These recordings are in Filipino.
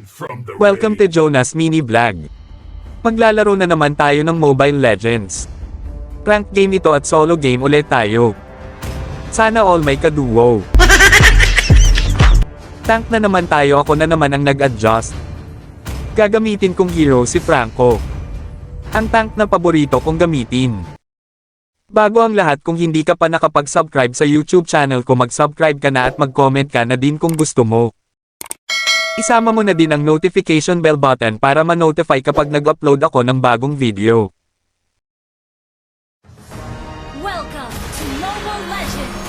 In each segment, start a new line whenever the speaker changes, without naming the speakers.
from the
Welcome to Jonas Mini Vlog. Maglalaro na naman tayo ng Mobile Legends. Rank game ito at solo game ulit tayo. Sana all may kaduo. Tank na naman tayo, ako na naman ang nag-adjust. Gagamitin kong hero si Franco. Ang tank na paborito kong gamitin. Bago ang lahat, kung hindi ka pa nakapag-subscribe sa YouTube channel ko, mag-subscribe ka na at mag-comment ka na din kung gusto mo. Isama mo na din ang notification bell button para ma-notify kapag nag-upload ako ng bagong video.
Welcome to Mobile Legends!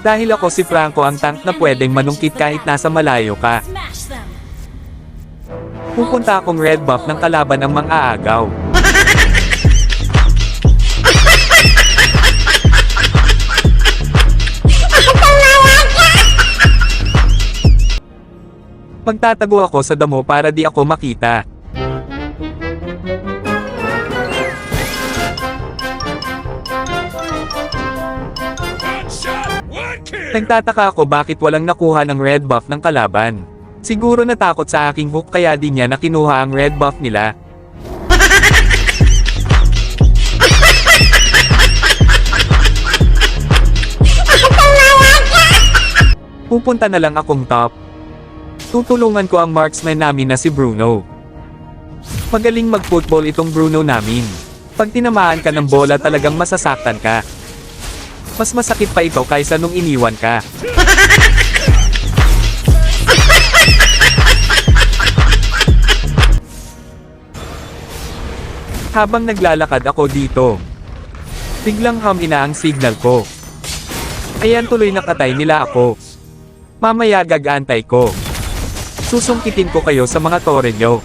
Dahil ako si Franco, ang tank na pwedeng manungkit kahit nasa malayo ka.
Smash them!
Pupunta akong red buff ng kalaban ang mang-aagaw. Magtatago ako sa damo para di ako makita. Nagtataka ako bakit walang nakuha ng red buff ng kalaban. Siguro natakot sa aking hook kaya di niya nakinuha ang red buff nila. Pupunta na lang akong top. Tutulungan ko ang marksman namin na si Bruno. Magaling mag-football itong Bruno namin. Pag tinamaan ka ng bola talagang masasaktan ka. Mas masakit pa ito kaysa nung iniwan ka. Habang naglalakad ako dito, biglang humina ang signal ko. Ayan, tuloy nakatay nila ako. Mamaya gagantay ko. Susungkitin ko kayo sa mga tore nyo.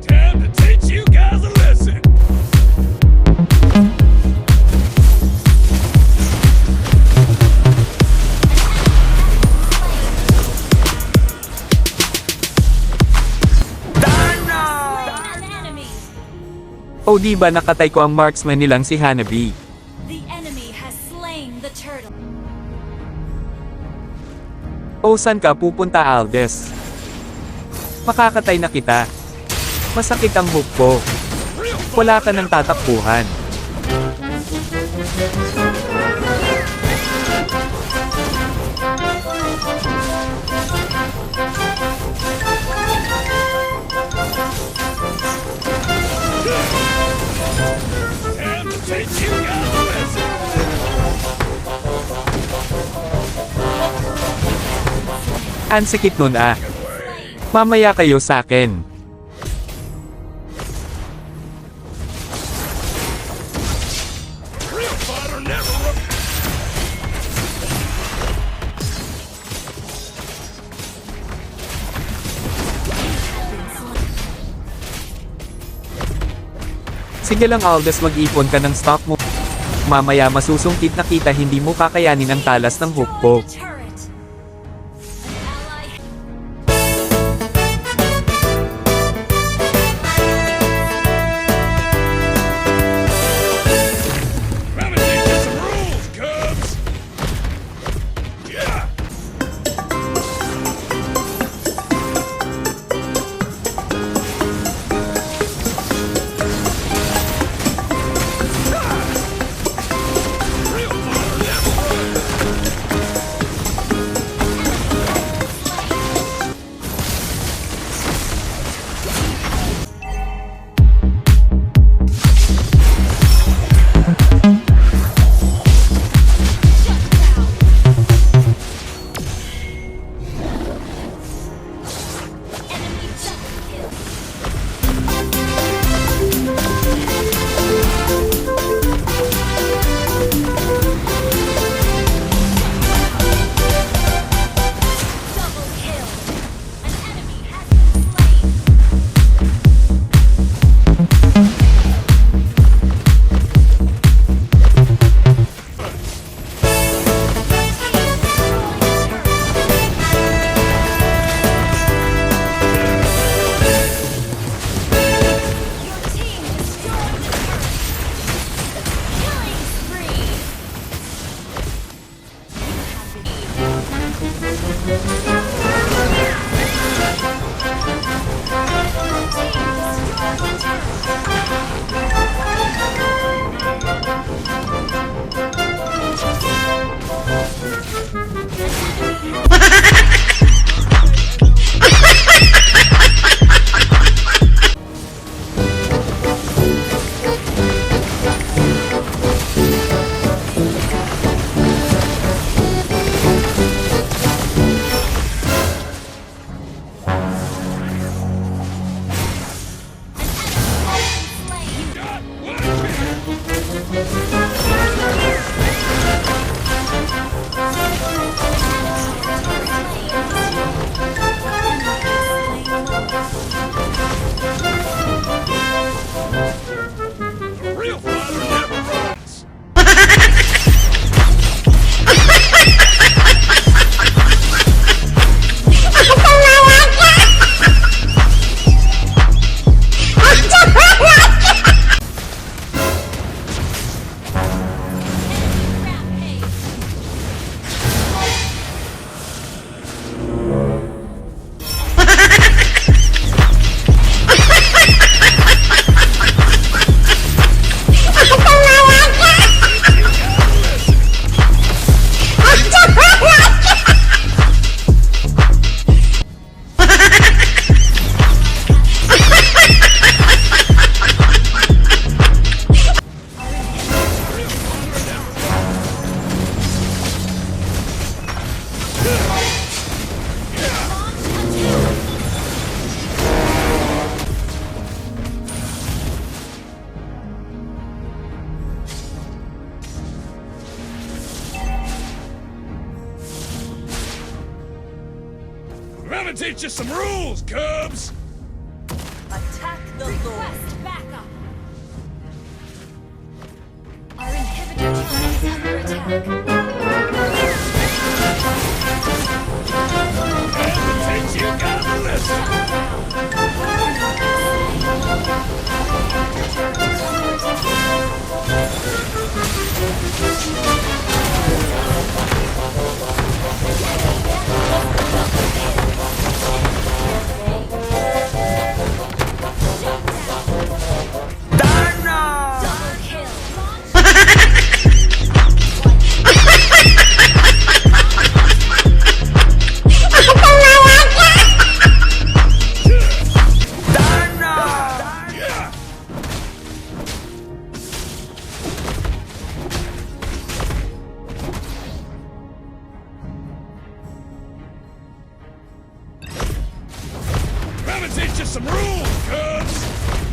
Time to teach you guys a lesson.
An enemy!
O di ba nakatay ko ang marksman nilang si Hanabi.
The enemy has slain the turtle.
O saan ka pupunta, Aldes? Makakatay na kita. Masakit ang hook ko. Wala ka ng tatakbuhan.
Time to teach you guys a lesson.
Ang sakit nun ah. Mamaya kayo sa akin.
Real fighter never run.
Sige lang, Aldes, mag-ipon ka ng stock mo. Mamaya masusungkit na kita, hindi mo kakayanin ang talas ng hook ko.
The turret! An ally...
Let me teach you some rules, Cubs. Yeah. Real fighter never run. I'm gonna teach you some rules, Cubs!
Attack the Lord.
Request backup. Our inhibitor turret is under attack.
Teach you gotta listen!
Double kill.
Yeah! I'm gonna teach you some rules, Cubs!